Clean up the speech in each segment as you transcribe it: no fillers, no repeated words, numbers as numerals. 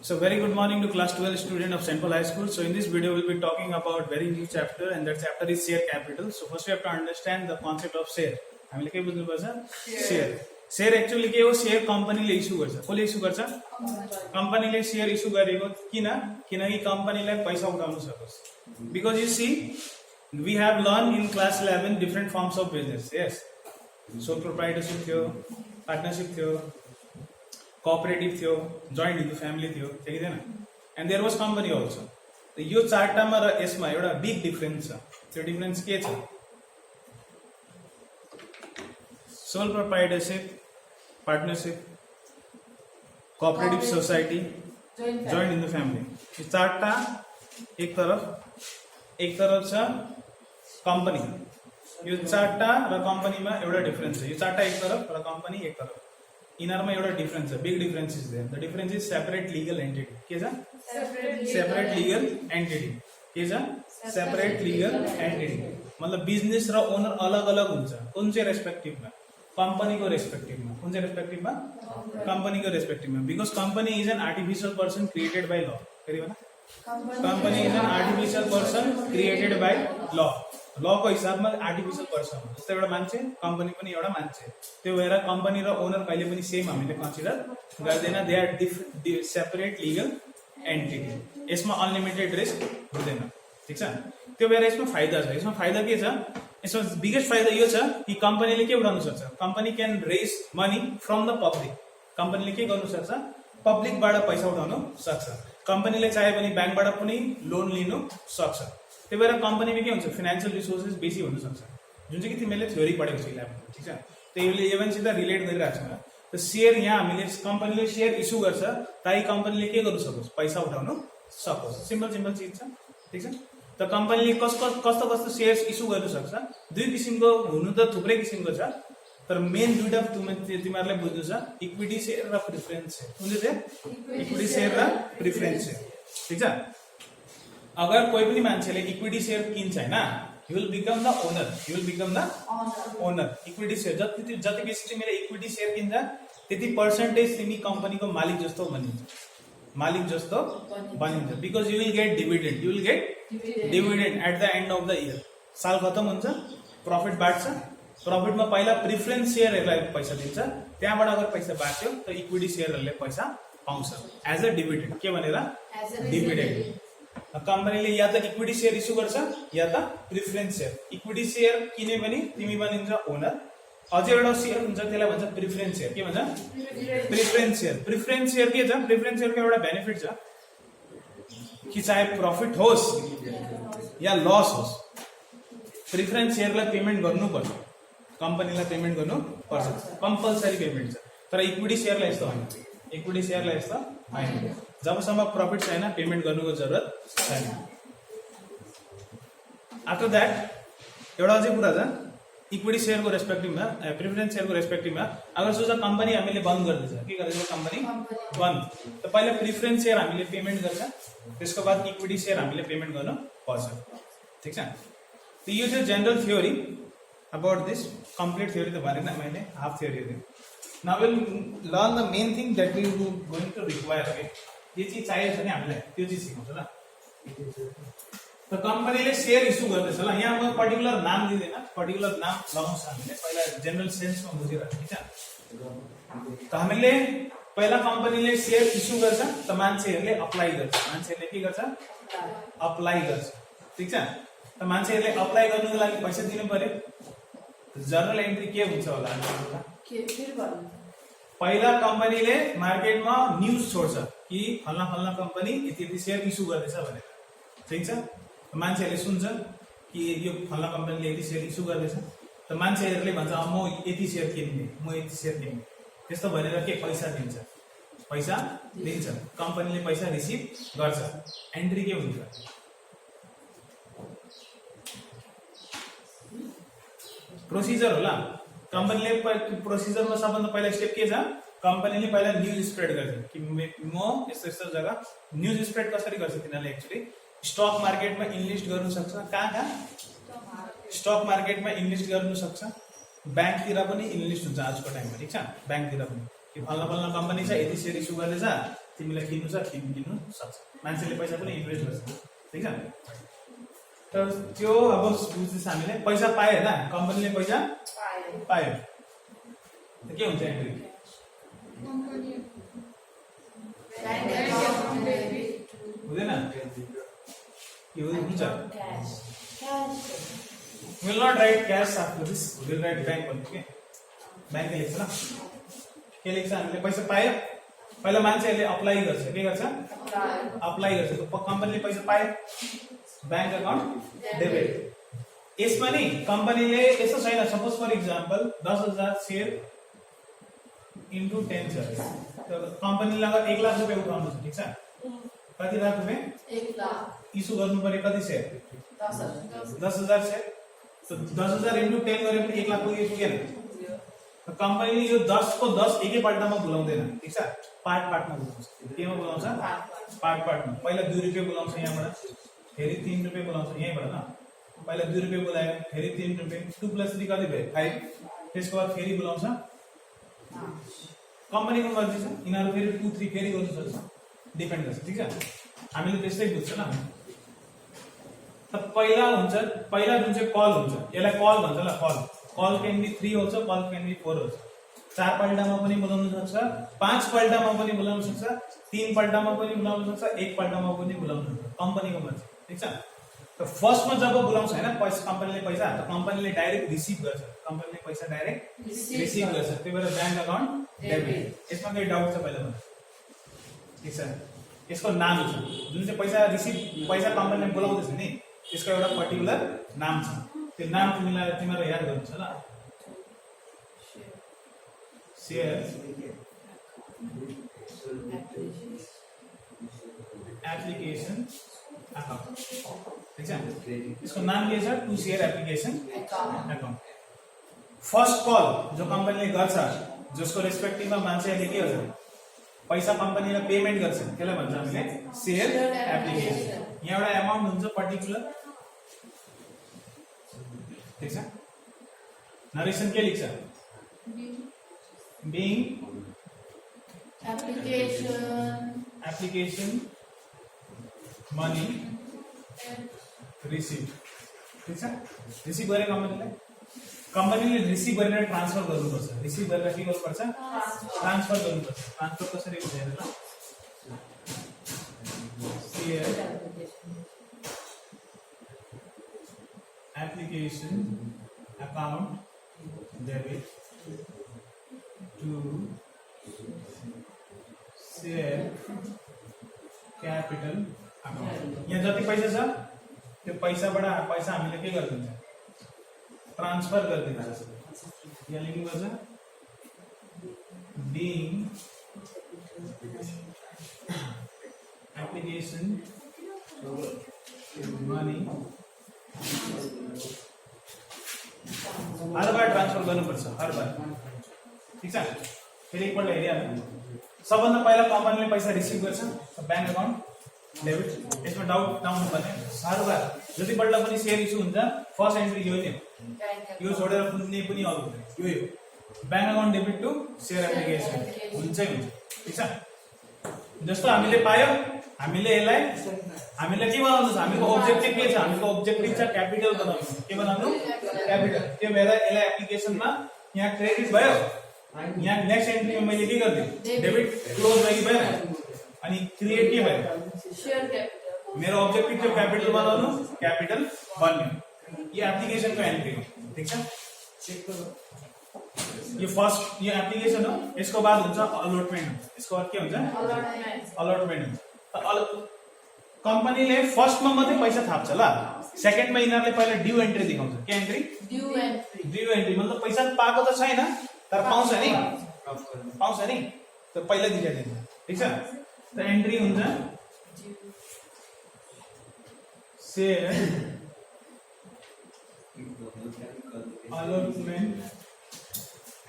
So very good morning to class 12 student of St. Paul High School. So in this video we'll be talking about very new chapter and that chapter is share capital. So first we have to understand the concept of share. हामीले के बुझ्नु पर्छ share. Share actually के हो share कम्पनीले issue गर्छ. कसले issue गर्छ? कम्पनीले शेयर इस्यु गरेको किनकि कम्पनीलाई पैसा उठाउन सकोस्. Because you see we have learned in class 11 different forms of business. Yes. Sole proprietorship थियो, partnership थियो, cooperative थियो, joint into family थियो, ठीक है ना? And there was company also. तो यो चारटामा र यसमा एउटा big difference छ. त्यो difference के छ? Sole proprietorship, partnership, cooperative society, joint in the family. यो चारटा एक तरफ छ company. यो चारटा र companyमा एउटा difference छ. यो चारटा एक तरफ र company एक तरफ. इनरमा एउटा डिफरेन्स छ. Big difference is there. The difference is separate legal entity. के छ? Separate legal entity. के छ? Separate legal entity. मतलब बिजनेस र ओनर अलग अलग हुन्छ. कुन चाहिँ रेस्पेक्टिभमा? कम्पनीको रेस्पेक्टिभमा. कुन चाहिँ रेस्पेक्टिभमा? कम्पनीको रेस्पेक्टिभमा. Because company is an artificial person created by law. फेरि भन. Company is an artificial person created by law. लको हिसाबमा आर्टिफिशियल पर्सन हो. जस्तै एउटा मान्छे, कम्पनी पनि एउटा मान्छे. त्यो भएर कम्पनी र ओनर कहिले पनि सेम हामीले कन्सिडर गर्दैन. They are separate legal entity. यसमा अनलिमिटेड रिस्क हुँदैन. ठिक छ? त्यो भएर यसमा फाइदा छ. यसमा फाइदा के छ? यसमा बिगेस्ट फाइदा यो छ कि कम्पनीले के उठाउन सक्छ? Company can raise money from the public. कम्पनीले के गर्नु सक्छ? पब्लिकबाट पैसा उठाउन सक्छ. कम्पनीले चाहे भने ब्याङ्कबाट पनि लोन लिनु सक्छ. त्यही भएर कम्पनीमा के हुन्छ? फाइनेन्शियल रिसोर्सेस बेसी हुन सक्छ. जुन चाहिँ कि तिमीले थ्योरी पढेको छ इलेभेनमा. ठिक छ? त्यसले इलेभेनसित रिलेट गरिरहेको छ. त सेयर यहाँ हामीले कम्पनीले सेयर इस्यु गर्छ ताकि कम्पनीले के गर्नु सकोस्? पैसा उठाउन सकोस्. सिम्पल चिज छ. ठिक छ? त कम्पनीले कस्तो सेयर्स इस्यु गर्न सक्छ? दुई किसिमको हुनु त थुप्रै किसिमको छ. तर मेन दुईटा तिमीहरूलाई बुझ्नु छ. इक्विटी सेयर र प्रिफरेन्स सेयर. कुन चाहिँ? इक्विटी सेयर र प्रिफरेन्स सेयर. ठिक छ? अगर कोही पनि मान्छेले इक्विटी सेयर किन्छ हैन, he will become the owner. He will become the owner. Equity share जति बेसी तिमीले इक्विटी सेयर किन्छ त्यति पर्सेन्टेज तिमी कम्पनीको मालिक जस्तो बनिन्छ. Because you will get dividend. You will get dividend at the end of the year. साल खतम हुन्छ, प्रफिट बाँड्छ. प्रफिटमा पहिला प्रिफरेन्स सेयरहरूलाई पैसा दिन्छ. त्यहाँबाट अगर पैसा बाँच्यो त इक्विटी सेयरहरूले पैसा पाउँछ एज अ डिभिडेन्ड. के भनेर? डिभिडेन्ड. कम्पनीले या त इक्विटी सेयर इस्यु गर्छ या त प्रिफरेन्स सेयर. इक्विटी सेयर किने पनि तिमी बनिन्छ ओनर. अझै एउटा सेयर हुन्छ त्यसलाई भन्छ प्रिफरेन्स सेयर. के भन्छ? Preference share. प्रिफरेन्स सेयर के छ? प्रिफरेन्स सेयरको एउटा बेनिफिट छ कि चाहे प्रफिट होस् या लस होस् प्रिफरेन्स सेयरलाई पेमेन्ट गर्नुपर्छ. कम्पनीलाई पेमेन्ट गर्नुपर्छ. कम्पलसरी पेमेन्ट छ. तर इक्विटी सेयरलाई यस्तो होइन. इक्विटी सेयरलाई यस्तो होइन. जबसम्म प्रफिट छैन पेमेन्ट गर्नुको जरुरत छैन. आफ्टर द्याट एउटा अझै कुरा छ. इक्विटी सेयरको रेस्पेक्टिभमा प्रिफरेन्स सेयरको रेस्पेक्टिभमा अगर सोच कम्पनी हामीले बन्द गर्दैछ. के गर्दैछ? कम्पनी बन्द. त पहिला प्रिफरेन्स सेयर हामीले पेमेन्ट गर्छ. त्यसको बाद इक्विटी सेयर हामीले पेमेन्ट गर्नु पर्छ. ठिक छ? त यो चाहिँ general theory about this. Complete theory त भनेन मैले, हाफ थ्योरी दिएँ. Now will learn the main thing that we going to require. जे चिज चाहिएको छ नि हामीलाई त्यो चिज सिकाउँछ ल. त कम्पनीले सेयर इस्यु गर्दैछ ल. यहाँ म पर्टिकुलर नाम दिँदैन, पर्टिकुलर नाम लगाउँछ. हामीले पहिला जेनरल सेन्समा बुझिरहेको. ठिक छ? त हामीले पहिला कम्पनीले सेयर इस्यु गर्छ त मान्छेहरूले अप्लाई गर्छ. मान्छेहरूले के गर्छ? अप्लाई गर्छ. ठिक छ? त मान्छेहरूले अप्लाई गर्नुको लागि पैसा दिनु पर्यो. जर्नल एन्ट्री के हुन्छ होला? पहिला कम्पनीले मार्केटमा न्युज छोड्छ कि फल्ना कम्पनी यति सेयर इस्यु गर्दैछ भनेर. ठिक छ? मान्छेहरूले सुन्छ कि यो फल्ना कम्पनीले यति सेयर इस्यु गर्दैछ. त मान्छेहरूले भन्छ म यति सेयर किन्ने, म यति सेयर किन्ने. त्यस्तो भनेर के पैसा दिन्छ. कम्पनीले पैसा रिसिभ गर्छ. एन्ट्री के हुन्छ? प्रोसिजर होला. कम्पनीले प्रोसिजरमा सबभन्दा पहिला स्टेप के छ? कम्पनीले पहिला न्युज स्प्रेड गर्छ कि म यस्तो जग्गा. न्युज स्प्रेड कसरी गर्छ? तिनीहरूले एक्चुअली स्टक मार्केटमा इन्भेस्ट गर्नु सक्छ. कहाँ? स्टक मार्केटमा इन्भेस्ट गर्नु सक्छ. ब्याङ्कतिर पनि इन्भेस्ट हुन्छ आजको टाइममा. ठिक छ? ब्याङ्कतिर पनि कि फल्ना कम्पनी छ यति सेयर इस्यु गर्दैछ तिमीलाई किन्नु छ तिमी किन्नु सक्छ, मान्छेले पैसा पनि इन्भेस्ट गर्छ, ठिक छ। तर त्यो अब बुझ्दैछ हामीले, पैसा पायो होइन, कम्पनीले पैसा पायो के हुन्छ एन्ट्री? हुँदैन, के हुन्छ? Will not write cash after this, will write bank भन्छु के, ब्याङ्कले लेख्छ ल, के लेख्छ? हामीले पैसा पायो, पहिला मान्छेहरूले अप्लाई गर्छ, के गर्छ? अप्लाई गर्छ, कम्पनीले पैसा पायो, ब्याङ्क अकाउन्ट डेबिट। यसमा नि कम्पनीले यस्तो छैन, suppose for example 10,000 share into 10 छ, कम्पनीले अगर 1 लाख रुपियाँ उठाउनु छ, ठिक छ, कति लाख रुपियाँ 1 लाख इस्यु गर्नु पर्यो, कति सेयर? 10,000 सेयर, 10,000 इन्टु 10 गरे पनि 1 लाख पुगेन। कम्पनीले यो 10 को 10 एकैपल्टमा बुलाउँदैन, ठिक छ, पार्ट पार्टमा बुलाउँछ। केमा बुलाउँछ? पार्ट पार्टमा। पहिला 2 रुपियाँ बुलाउँछ यहाँबाट, फेरि 3 रुपियाँ बुलाउँछ यहीँबाट न, पहिला 2 रुपियाँ बुलायो, फेरि 3 रुपियाँ, 2 + 3 कति भयो? 5, त्यसको बाद फेरि बुलाउँछ, कम्पनीको मर्जी छ, यिनीहरू फेरि 2, 3 फेरि गर्नु सक्छ, डिपेन्ड गर्छ, ठिक छ। हामीले त्यस्तै बुझ्छ ल। त पहिला हुन्छ, पहिला जुन चाहिँ कल हुन्छ, यसलाई कल भन्छ ल, कल क्यान बी 3 हुन्छ, कल क्यान बी 4 हुन्छ, 4 पल्टमा पनि बोलाउन सक्छ, 5 पल्टमा पनि बोलाउन सक्छ, 3 पल्टमा पनि बोलाउन सक्छ, 1 पल्टमा पनि बोलाउन सक्छ, कम्पनीको मर्जी, ठिक छ। त फर्स्टमा जब बोलाउँछ हैन पैसा, कम्पनीले पैसा, त कम्पनीले डाइरेक्ट रिसिभ गर्छ, कम्पनीले पैसा डाइरेक्ट रिसिभ गर्छ, त्यही भएर ब्याङ्क अकाउन्ट डेबिट। यसमा केही डाउट छ पहिला भन्नु, ठिक छ। यसको नाम छ, जुन चाहिँ पैसा रिसिभ, पैसा कम्पनीले बोलाउँदैछ नि, त्यसको एउटा पर्टिकुलर नाम छ, त्यो नाम तिमीलाई याद गर्नु छ ल। शेयर एप्लिकेसन अकाउन्ट, ठीक छ। इसको नाम के छ? To share application account. First call जो कम्पनीले गर्छ, जसको रेस्पेक्टिभमा मान्छेले के गर्छ, पैसा कम्पनीलाई पेमेन्ट गर्छ, त्यसलाई भन्छ हामीले शेयर एप्लिकेसन। यहाँ एउटा अमाउन्ट हुन्छ पर्टिकुलर, ठीक छ। नरेसन के लेख्छ? being application money received, ठीक छ। रिसिभ गरे कम्पनीले रिसिभ गरेर ट्रान्सफर गर्नुपर्छ, रिसिभ गरेर के गर्नुपर्छ? ट्रान्सफर गर्नुपर्छ। ट्रान्सफर कसरी हुन्छ हेर्नु ल, share application account debit to share capital account। यहाँ जति पैसा छ त्यो पैसाबाट पैसा हामीले के गरिदिन्छ? ट्रान्सफर गरिदिन्छ। यहाँ लेख्नुपर्छ being application money, हर बार ट्रान्सफर गर्नुपर्छ, हर बार, ठीक छ। फेरि एकपल्ट हेरिहाल्नु, सबभन्दा पहिला कम्पनीले पैसा रिसिभ गर्छ, ब्याङ्क अकाउन्ट डेबिट। यसमा डाउट नहुनु पर्ने, हर बार जतिपल्ट पनि सेयर इस्यु हुन्छ, फर्स्ट एन्ट्री यो नै हो, यो छोडेर कुनै पनि अरू यो bank account debit to share application हुन्छै हुन्छ, ठीक छ। जस्तो हामीले पायो, हामीले यसलाई हामीले के बनाउनु छ? हामीको ऑब्जेक्टिभ के छ? हामीको ऑब्जेक्टिभ छ क्यापिटल बनाउनु, के बनाउनु? क्यापिटल। त्यो भएर यसलाई एप्लिकेसनमा यहाँ क्रेडिट भयो, यहाँ नेक्स्ट एन्ट्रीमा मैले के गर्दिए? डेबिट क्लोज भयो, अनि क्रिएट के भयो? Share capital. मेरो ऑब्जेक्टिभ थियो क्यापिटल बनाउनु, क्यापिटल बन्यो, यो एप्लिकेसनको एन्ट्री हो, ठीक छ। यो फर्स्ट यो एप्लिकेसन हो, यसको बाद हुन्छ अलॉटमेन्ट, यसको बाद के हुन्छ? अलॉटमेन्ट हुन्छ। कम्पनीले फर्स्टमा मात्रै पैसा थाप्छ ल, सेकेन्डमा यिनीहरूले पहिला ड्यू एन्ट्री देखाउँछ। के एन्ट्री? ड्यू एन्ट्री मतलब पैसा पाएको त छैन तर पाउँछ नि, त पहिला दिखाइदिन्छ, ठीक छ। त एन्ट्री हुन्छ share अलॉटमेन्ट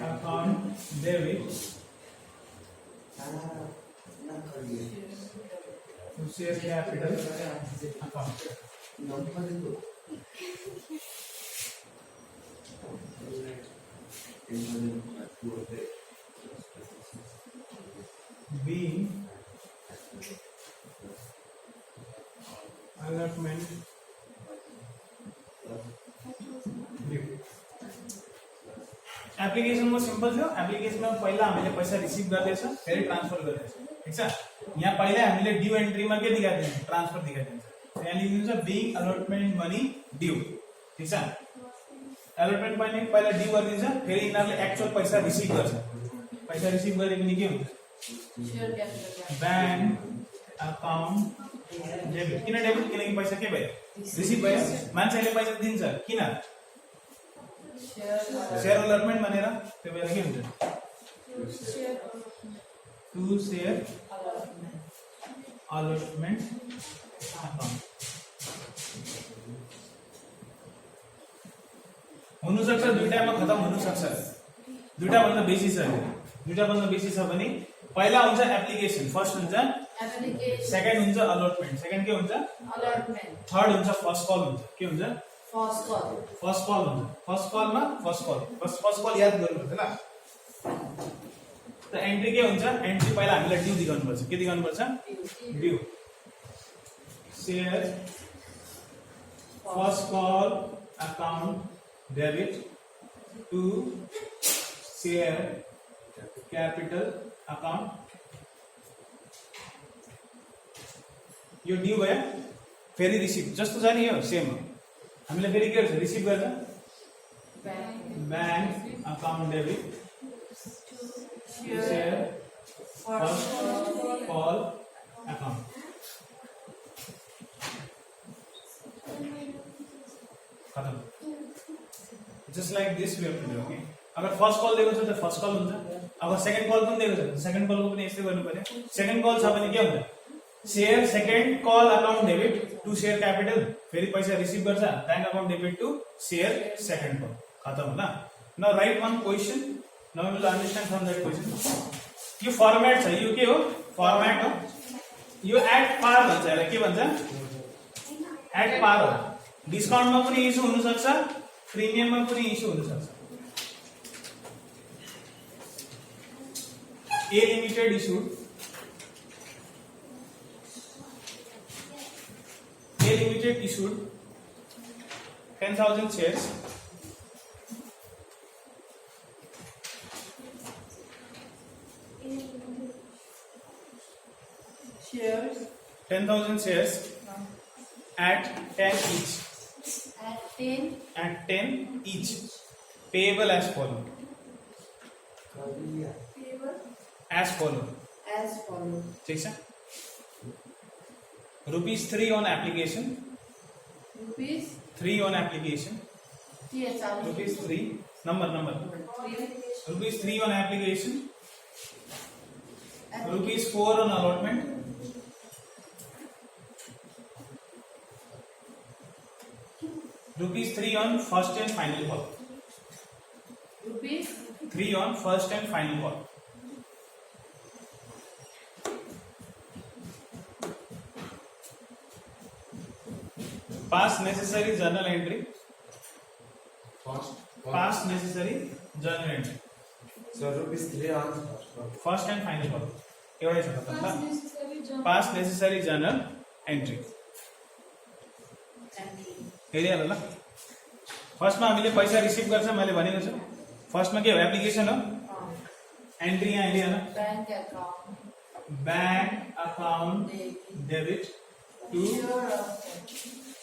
account debit to share capital account। being allotment due application में सिंपल छ एप्लिकेशन में पहिला हामीले पैसा रिसीभ गर्दैछ फेरि ट्रान्सफर गर्दैछ ठीक छ यहाँ पहिले हामीले ड्यू एन्ट्री मा के दिखाइदिन्छ ट्रान्सफर दिखाइदिन्छ यहाँ लेखिदिन्छ बीइङ अलॉटमेंट मनी ड्यू ठीक छ अलॉटमेंट मनी पहिला ड्यू गरिदिन्छ फेरि यिनीहरुले एक्चुअल पैसा रिसीभ गर्छ पैसा रिसीभ गरे पनि के हुन्छ share capital bank account debit किन डेबिट किनकि पैसा के भयो रिसीभ भयो मान्छेले पैसा दिन्छ किन शेयर अलॉटमेंट भनेर त्यो बेला के हुन्छ टु शेयर अलॉटमेंट अकाउन्ट हुनु सक्छ दुईटामा खतम हुनु सक्छ दुईटा भन्दा बेसी छ भने पहिला हुन्छ एप्लिकेसन फर्स्ट हुन्छ एप्लिकेशन सेकेन्ड हुन्छ अलॉटमेंट सेकेन्ड के हुन्छ अलॉटमेंट थर्ड हुन्छ फर्स्ट कल हुन्छ के हुन्छ फर्स्ट कॉल फर्स्ट कल हुन्छ फर्स्ट कल याद गर्नुपर्छ ल त एन्ट्री के हुन्छ एन्ट्री पहिला हामीले ड्यू दिगाउनुपर्छ के दिगाउनुपर्छ due share first call account debit to share capital account यो ड्यू भयो फेरि रिसीभ जस्तो छ नि यो सेम हामीले फेरि के गर्छ रिसीभ गर्छ bank account debit share first call account खत्म just like this we have to do okay अगर फर्स्ट कल दिएको छ त फर्स्ट कल हुन्छ अगर सेकेन्ड कल पनि दिएको छ सेकेन्ड कलको पनि यस्तै गर्नु पर्यो सेकेन्ड कल छ भने के हुन्छ share second call account debit to share capital फेरि पैसा रिसीभ गर्छ bank account debit to share second call खत्म होला now right one question now you will understand from that question यो फर्मेट छ यो के हो फर्मेट हो यो एट पार भन्छ यसलाई के भन्छ एट पार हो डिस्काउन्टमा पनि इस्यु हुन सक्छ प्रिमियममा पनि इस्यु हुन सक्छ A Limited issued A Limited issued 10,000 shares shares 10,000 shares at 10 each at 10 each payable as follow as follow ठीक है ₹3 on application rupees ₹3 on application ₹3 number ₹3 on application ₹4 on allotment ₹3 on first and final call ₹3 on first and final call pass necessary journal entry pass necessary journal entry So ₹3 on first and final call एवढै छ त pass necessary journal entry हेरिहाल्नु ल फर्स्टमा हामीले पैसा receive गर्छ मैले भनेको छु फर्स्टमा के हो एप्लिकेसन हो एन्ट्री यहाँ हेरिहाल्नु bank account debit to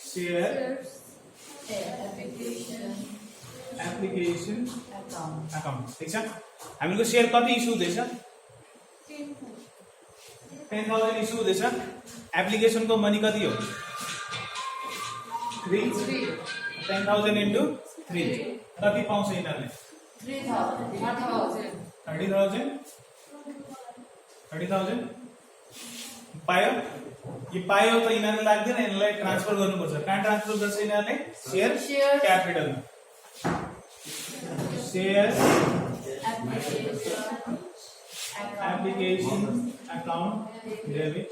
share application account ठीक छ हामीको शेयर कति इस्यु हुँदैछ 10,000 इस्यु हुँदैछ एप्लिकेशन को मनी कति हो 3 10,000 into 3 कति पाउँछ यिनीहरुले 30,000 पायो ये पायो त यिनीहरुले लाग्दैन यसलाई ट्रान्सफर गर्नुपर्छ कहाँ ट्रान्सफर गर्छ यिनीहरुले share capital share application account debit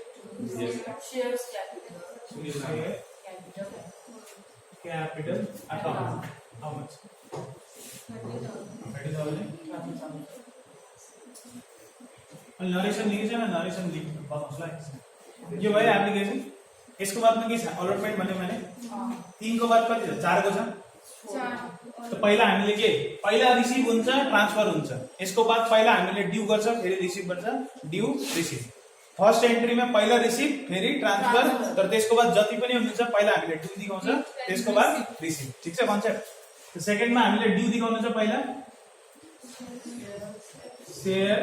shares capital account how much 30,000 narration लिखिन्छ न नरेशन लिख बस्नुलाई यो भयो एप्लिकेसन यसको बादमा के छ अलटमेन्ट भन्यो भने 3 को बाद कति छ 4 को छ त पहिला हामीले के पहिला रिसिभ हुन्छ ट्रान्सफर हुन्छ यसको बाद पहिला हामीले ड्यू गर्छ फेरि रिसिभ गर्छ ड्यू रिसिभ फर्स्ट एन्ट्रीमा पहिला रिसिभ फेरि ट्रान्सफर तर त्यसको बाद जति पनि हुन्छ पहिला हामीले ड्यू दिखाउँछ त्यसको बाद रिसिभ ठीक छ कन्सेप्ट सेकेन्डमा हामीले ड्यू दिखाउनु छ पहिला share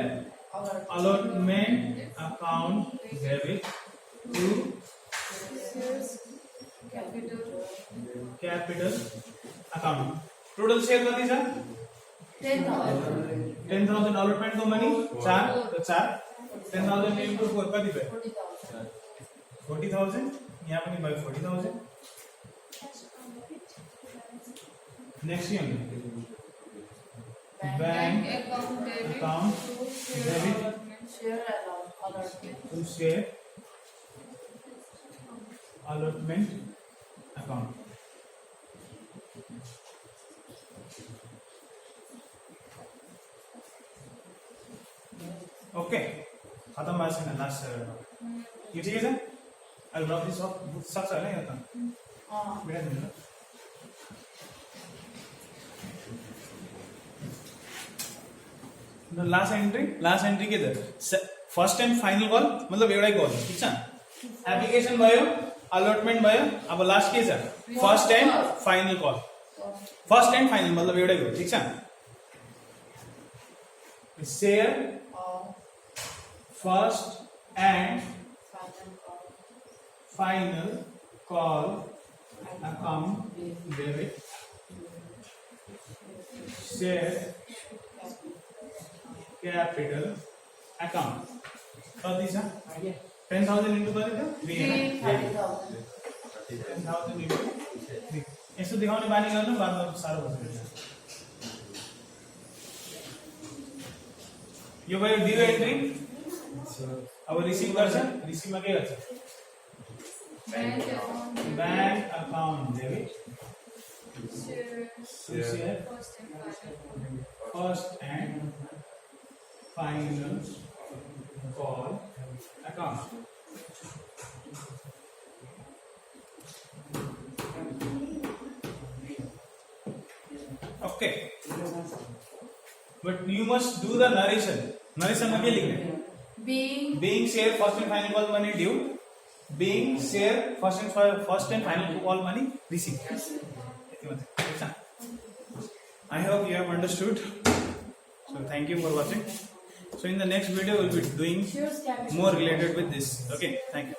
allotment account debit to capital account total share कति छ 10,000 allotment को मनी 4 तो 4 10,000 into 4 कति भयो 40,000 यहाँ पनि भयो 40,000 नेक्स्ट ये bank account debit to share allotment account okay खत्म भएको छैन लास्ट यो ठिकै छ अहिले रफ दिस सक्छ होला यो त मिलाइदिनु ल लास्ट एन्ट्री के त फर्स्ट एन्ड फाइनल कल मतलब एउटै कल ठीक छ एप्लिकेसन भयो अलटमेन्ट भयो अब लास्ट के छ first and final call first and final मतलब एउटै हो ठीक छ share first and final call account debit share capital account कति छ 10,000 into कति छ 10,000 into 3 यसो देखाउने बानी गर्नु बादमा साह्रो हुन्छ यो भयो ड्यू एन्ट्री अब रिसीव गर्छ रिसीवमा के गर्छ bank account debit share first and final call account okay but you must do the narration में क्या लिखना है being share first and final call money due being share first and final call money receive I hope you have understood so thank you for watching so in the next video we'll be doing more related with this okay thank you